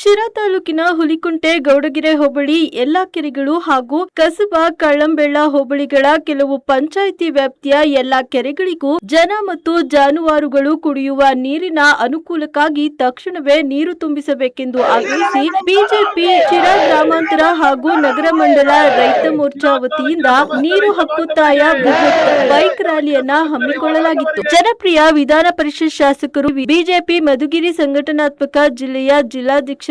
ಶಿರಾ ತಾಲೂಕಿನ ಹುಲಿಕುಂಟೆ ಗೌಡಗೆರೆ ಹೋಬಳಿ ಎಲ್ಲಾ ಕೆರೆಗಳು ಹಾಗೂ ಕಸಬಾ ಕಳ್ಳಂಬೆಳ್ಳ ಹೋಬಳಿಗಳ ಕೆಲವು ಪಂಚಾಯಿತಿ ವ್ಯಾಪ್ತಿಯ ಎಲ್ಲಾ ಕೆರೆಗಳಿಗೂ ಜನ ಮತ್ತು ಜಾನುವಾರುಗಳು ಕುಡಿಯುವ ನೀರಿನ ಅನುಕೂಲಕ್ಕಾಗಿ ತಕ್ಷಣವೇ ನೀರು ತುಂಬಿಸಬೇಕೆಂದು ಆಗ್ರಹಿಸಿ ಬಿಜೆಪಿ ಶಿರಾ ಗ್ರಾಮಾಂತರ ಹಾಗೂ ನಗರ ಮಂಡಲ ರೈತ ಮೋರ್ಚಾ ವತಿಯಿಂದ ನೀರು ಹಕ್ಕೊತ್ತಾಯ ಬೃಹತ್ ಬೈಕ್ ರ್ಯಾಲಿಯನ್ನ ಹಮ್ಮಿಕೊಳ್ಳಲಾಗಿತ್ತು. ಜನಪ್ರಿಯ ವಿಧಾನ ಪರಿಷತ್ ಶಾಸಕರು ಬಿಜೆಪಿ ಮಧುಗಿರಿ ಸಂಘಟನಾತ್ಮಕ ಜಿಲ್ಲೆಯ ಜಿಲ್ಲಾಧ್ಯಕ್ಷರಾದ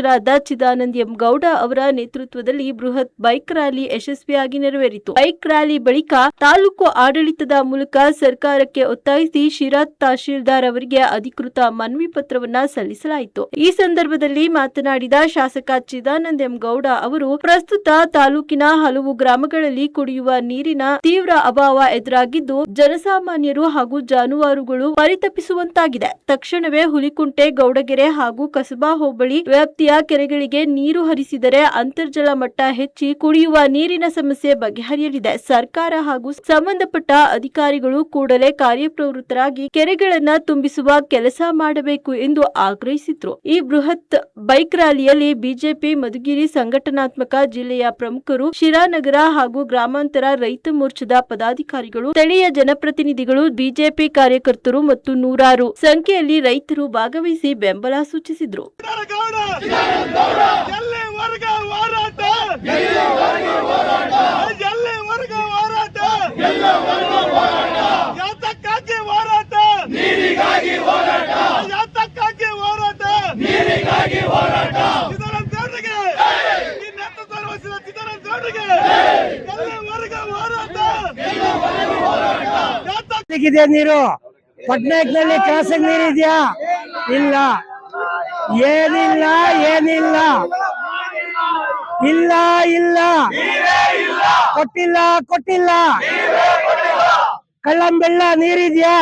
ಚಿದಾನಂದ ಎಂ ಗೌಡ ಅವರ ನೇತೃತ್ವದಲ್ಲಿ ಬೃಹತ್ ಬೈಕ್ ರ್ಯಾಲಿ ಯಶಸ್ವಿಯಾಗಿ ನೆರವೇರಿತು. ಬೈಕ್ ರ್ಯಾಲಿ ಬಳಿಕ ತಾಲೂಕು ಆಡಳಿತದ ಮೂಲಕ ಸರ್ಕಾರಕ್ಕೆ ಒತ್ತಾಯಿಸಿ ಶಿರಾ ತಹಶೀಲ್ದಾರ್ ಅವರಿಗೆ ಅಧಿಕೃತ ಮನವಿ ಪತ್ರವನ್ನ ಸಲ್ಲಿಸಲಾಯಿತು. ಈ ಸಂದರ್ಭದಲ್ಲಿ ಮಾತನಾಡಿದ ಶಾಸಕ ಚಿದಾನಂದ ಎಂ ಗೌಡ ಅವರು, ಪ್ರಸ್ತುತ ತಾಲೂಕಿನ ಹಲವು ಗ್ರಾಮಗಳಲ್ಲಿ ಕುಡಿಯುವ ನೀರಿನ ತೀವ್ರ ಅಭಾವ ಎದುರಾಗಿದ್ದು ಜನಸಾಮಾನ್ಯರು ಹಾಗೂ ಜಾನುವಾರುಗಳು ಪರಿತಪಿಸುವಂತಾಗಿದೆ. ತಕ್ಷಣವೇ ಹುಲಿಕುಂಟೆ ಗೌಡಗೆರೆ ಹಾಗೂ ಕಸಬಾ ಹೋಬಳಿ ವ್ಯಾಪ್ತಿಯ ಕೆರೆಗಳಿಗೆ ನೀರು ಹರಿಸಿದರೆ ಅಂತರ್ಜಲ ಮಟ್ಟ ಹೆಚ್ಚಿ ಕುಡಿಯುವ ನೀರಿನ ಸಮಸ್ಯೆ ಬಗೆಹರಿಯಲಿದೆ. ಸರ್ಕಾರ ಹಾಗೂ ಸಂಬಂಧಪಟ್ಟ ಅಧಿಕಾರಿಗಳು ಕೂಡಲೇ ಕಾರ್ಯಪ್ರವೃತ್ತರಾಗಿ ಕೆರೆಗಳನ್ನ ತುಂಬಿಸುವ ಕೆಲಸ ಮಾಡಬೇಕು ಎಂದು ಆಗ್ರಹಿಸಿದ್ರು. ಈ ಬೃಹತ್ ಬೈಕ್ ರ್ಯಾಲಿಯಲ್ಲಿ ಬಿಜೆಪಿ ಮಧುಗಿರಿ ಸಂಘಟನಾತ್ಮಕ ಜಿಲ್ಲೆಯ ಪ್ರಮುಖರು, ಶಿರಾನಗರ ಹಾಗೂ ಗ್ರಾಮಾಂತರ ರೈತ ಮೋರ್ಚಾದ ಪದಾಧಿಕಾರಿಗಳು, ಸ್ಥಳೀಯ ಜನಪ್ರತಿನಿಧಿಗಳು, ಬಿಜೆಪಿ ಕಾರ್ಯಕರ್ತರು ಮತ್ತು ನೂರಾರು ಸಂಖ್ಯೆಯಲ್ಲಿ ರೈತರು ಭಾಗವಹಿಸಿ ಬೆಂಬಲ ಸೂಚಿಸಿದರು. ನೀರು ಪಟ್ನಾಯಕ್ನಲ್ಲಿ ಕ್ರಾಸಿಂಗ್ ನೀರಿದ್ಯಾ? ಇಲ್ಲ, ಏನಿಲ್ಲ, ಏನಿಲ್ಲ, ಇಲ್ಲ, ಇಲ್ಲ, ಕೊಟ್ಟಿಲ್ಲ, ಕೊಟ್ಟಿಲ್ಲ. ಕಳ್ಳಂಬೆಳ್ಳ ನೀರಿದ್ಯಾ?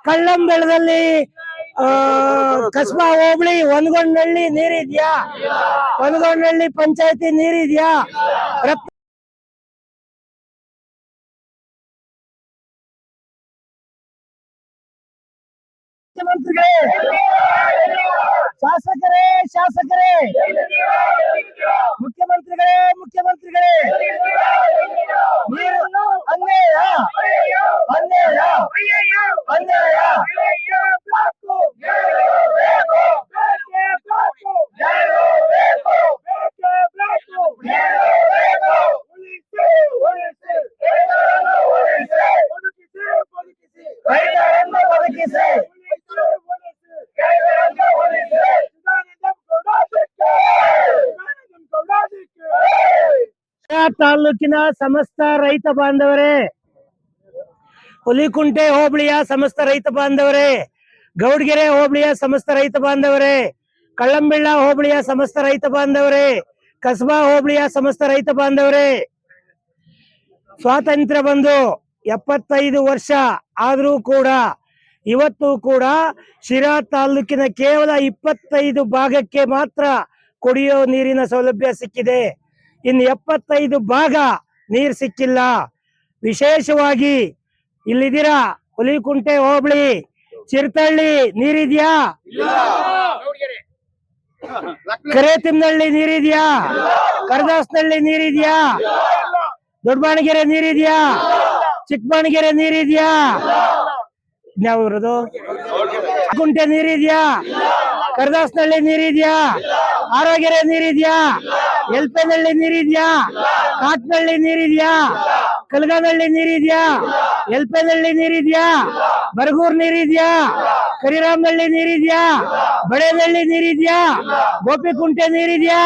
ಕಳ್ಳಂಬೆಳ್ಳದಲ್ಲಿ ಕಸಬಾ ಹೋಬಳಿ ಹೊನಗೊಂಡನಹಳ್ಳಿ ನೀರಿದ್ಯಾ? ಹೊನಗೊಂಡನಹಳ್ಳಿ ಪಂಚಾಯತಿ ನೀರಿದ್ಯಾ? ಮುಖ್ಯಮಂತ್ರಿಗಳೇ, ಶಾಸಕರೇ, ಶಾಸಕರೇ, ಮುಖ್ಯಮಂತ್ರಿಗಳೇ, ಮುಖ್ಯಮಂತ್ರಿಗಳೇ, ನೀರು ಅನ್ಯಾಯ, ಅನ್ಯಾಯ, ಅನ್ಯಾಯ. ತಾಲೂಕಿನ ಸಮಸ್ತ ರೈತ ಬಾಂಧವರೇ, ಹುಲಿಕುಂಟೆ ಹೋಬಳಿಯ ಸಮಸ್ತ ರೈತ ಬಾಂಧವರೇ, ಗೌಡಗೆರೆ ಹೋಬಳಿಯ ಸಮಸ್ತ ರೈತ ಬಾಂಧವರೇ, ಕಳ್ಳಂಬೆಳ್ಳ ಹೋಬಳಿಯ ಸಮಸ್ತ ರೈತ ಬಾಂಧವರೇ, ಕಸಬಾ ಹೋಬಳಿಯ ಸಮಸ್ತ ರೈತ ಬಾಂಧವರೇ, ಸ್ವಾತಂತ್ರ್ಯ ಬಂದು 75 ವರ್ಷ ಆದರೂ ಕೂಡ ಇವತ್ತು ಕೂಡ ಶಿರಾ ತಾಲೂಕಿನ ಕೇವಲ 25 ಭಾಗಕ್ಕೆ ಮಾತ್ರ ಕುಡಿಯೋ ನೀರಿನ ಸೌಲಭ್ಯ ಸಿಕ್ಕಿದೆ. ಇನ್ನು 75 ಭಾಗ ನೀರು ಸಿಕ್ಕಿಲ್ಲ. ವಿಶೇಷವಾಗಿ ಇಲ್ಲಿದ್ದೀರಾ ಹುಲಿಕುಂಟೆ ಹೋಬಳಿ ಚಿರತಳ್ಳಿ ನೀರಿದ್ಯಾ? ಕರೇತಿಮ್ನಹಳ್ಳಿ ನೀರಿದ್ಯಾ? ಕರದಾಸನಹಳ್ಳಿ ನೀರಿದ್ಯಾ? ದೊಡ್ಡಬಾಣಗೆರೆ ನೀರಿದ್ಯಾ? ಚಿಕ್ಕಬಾಣಗೆರೆ ನೀರಿದ್ಯಾ? ಯಾವ್ದು ಕುಂಟೆ ನೀರಿದ್ಯಾ? ಕರದಾಸನಹಳ್ಳಿ ನೀರಿದ್ಯಾ? ಆರೋಗೆರೆ ನೀರಿದ್ಯಾ? ಎಲ್ಪೆನಹಳ್ಳಿ ನೀರಿದ್ಯಾ? ಕಾಟ್ನಹಳ್ಳಿ ನೀರಿದ್ಯಾ? ಕಲ್ಗಾನಹಳ್ಳಿ ನೀರಿದ್ಯಾ? ಎಲ್ಪೆನಹಳ್ಳಿ ನೀರಿದ್ಯಾ? ಬರಗೂರ್ ನೀರಿದ್ಯಾ? ಕರಿರಾಮನಹಳ್ಳಿ ನೀರಿದ್ಯಾ? ಬಡೇನಹಳ್ಳಿ ನೀರಿದ್ಯಾ? ಗೋಪಿಕುಂಟೆ ನೀರಿದ್ಯಾ?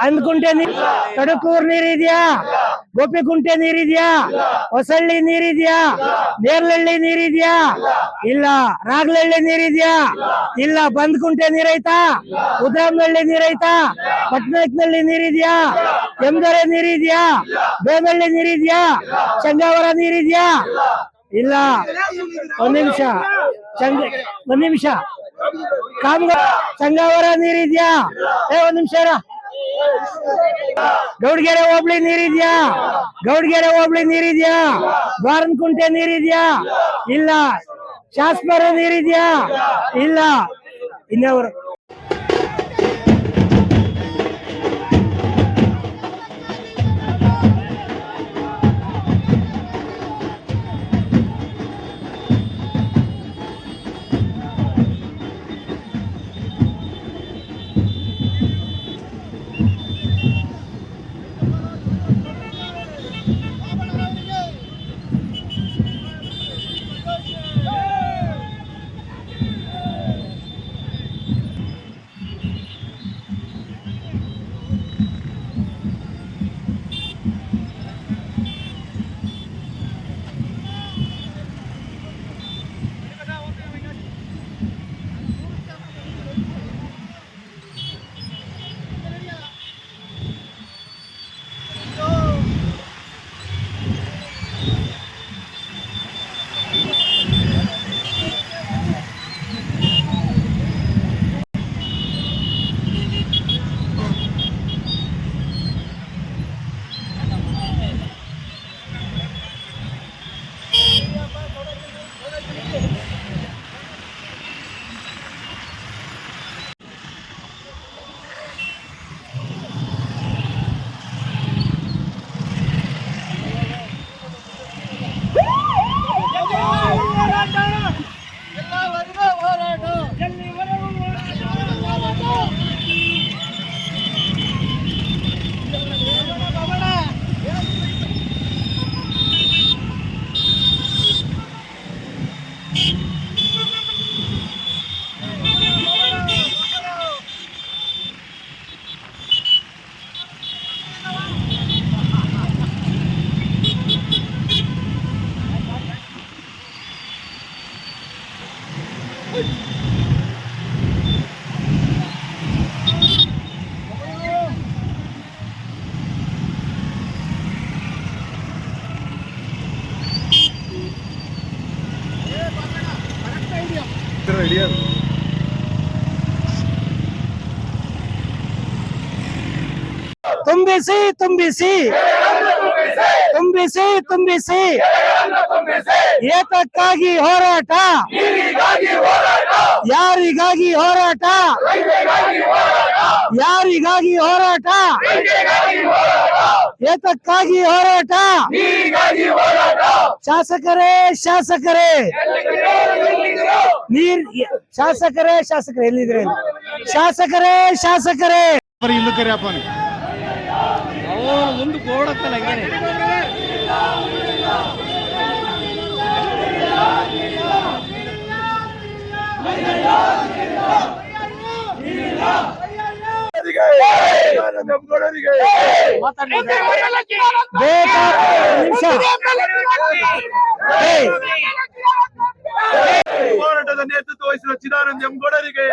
ಅಂದ್ಕುಂಟೆ ತಡಕೂರ್ ನೀರಿದ್ಯಾ? ಗೋಪಿಕುಂಟೆ ನೀರಿದ್ಯಾ? ಹೊಸಳ್ಳಿ ನೀರಿದ್ಯಾ? ನೇರ್ಲಹಳ್ಳಿ ನೀರಿದ್ಯಾ? ಇಲ್ಲ. ರಾಗ್ಲಹಳ್ಳಿ ನೀರಿದ್ಯಾ? ಇಲ್ಲ. ಬಂದ್ಕುಂಟೆ ನೀರೈತಾ? ಉದ್ರಾಮನಹಳ್ಳಿ ನೀರೈತಾ? ಪಟ್ನಾಯಕ್ನಲ್ಲಿ ನೀರಿದ್ಯಾ? ಎಮ್ದರೆ ನೀರಿದ್ಯಾ? ಬೇನಹಳ್ಳಿ ನೀರಿದ್ಯಾ? ಚಂಗಾವರ ನೀರಿದ್ಯಾ? ಇಲ್ಲ. ಒಂದ್ ನಿಮಿಷ, ಒಂದ್ ನಿಮಿಷ. ಚಂಗಾವರ ನೀರಿದ್ಯಾ? ಒಂದ್ ನಿಮಿಷ. ಗೌಡಗೆರೆ ಹೋಬಳಿ ನೀರಿದ್ಯಾ? ಗೌಡಗೆರೆ ಹೋಬಳಿ ನೀರಿದ್ಯಾ? ಬಾರನಕುಂಟೆ ನೀರಿದ್ಯಾ? ಇಲ್ಲ. ಶಾಸಕರ ನೀರಿದ್ಯಾ? ಇಲ್ಲ. ಇನ್ಯಾವರು ತುಂಬಿಸಿ ತುಂಬಿಸಿ ತುಂಬಿಸಿ ತುಂಬಿಸಿ ಏತಕ್ಕಾಗಿ ಹೋರಾಟ, ಯಾರಿಗಾಗಿ ಹೋರಾಟ, ಯಾರಿಗಾಗಿ ಹೋರಾಟ, ಏತಕ್ಕಾಗಿ ಹೋರಾಟ. ಶಾಸಕರೇ ಶಾಸಕರೇ ಶಾಸಕರೇ ಶಾಸಕರೇ ಎಲ್ಲಿದ್ರೆ ಶಾಸಕರೇ ಶಾಸಕರೇ ಇಲ್ಲೂ ಕರಿಯಪ್ಪ ಮುಂದೆ ಓಡಕ್ತಾನೆ ಹಂಗೇನೆ ಹೋರಾಟದ ನೇತೃತ್ವ ವಹಿಸಿದ ಚಿದಾನಂದ ಎಂ ಗೌಡರಿಗೆ